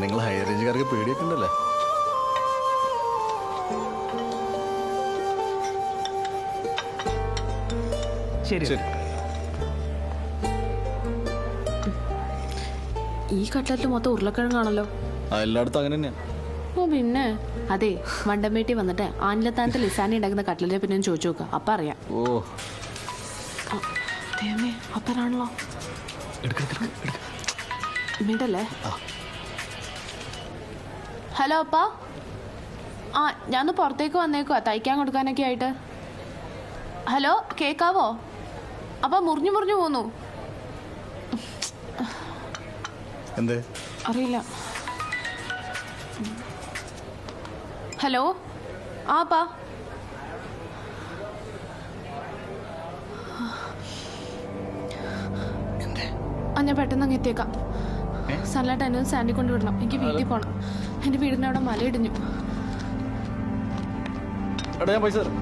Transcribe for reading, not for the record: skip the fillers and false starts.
നിങ്ങൾ ഹൈ റേഞ്ചുകാർക്ക് പേടിയൊക്കെ ഉണ്ടല്ലേ? ശരി ശരി. ഈ കട്ട്ലറ്റിൽ മൊത്തം ഉരുളക്കിഴങ്ങാണല്ലോ. എല്ലായിടത്തും അങ്ങനെ തന്നെയാ. ഓ പിന്നെ അതെ, വണ്ടമ്പേട്ടി വന്നിട്ട് ആനിലത്താനത്തെ ലിസാനി ഉണ്ടാക്കുന്ന കട്ട്ലറ്റിനെ പിന്നെ ചോദിച്ചു നോക്കുക, അപ്പ അറിയാം. ഓ ദൈവമേ, അപ്പനാണല്ലോ. മിണ്ടല്ലേ. ഹലോ അപ്പാ. ഞാനൊന്ന് പുറത്തേക്ക് വന്നേക്കുവാ തയ്ക്കാൻ കൊടുക്കാനൊക്കെ ആയിട്ട്. ഹലോ, കേക്കാവോ? അപ്പ മുറിഞ്ഞു മുറിഞ്ഞു പോന്നു. എന്തേ അറിയില്ല. ഹലോ ആപ്പാ. ഞാൻ പെട്ടെന്ന് അങ്ങ് എത്തിയേക്കാം. സൺലൈറ്റ് എന്നെ സ്റ്റാൻഡിൽ കൊണ്ട് വിടണം. എനിക്ക് വീട്ടിൽ പോകണം. എൻ്റെ വീടിൻ്റെ അവിടെ മലയിടിഞ്ഞു. എടാ ഞാൻ പൈസ തരാം.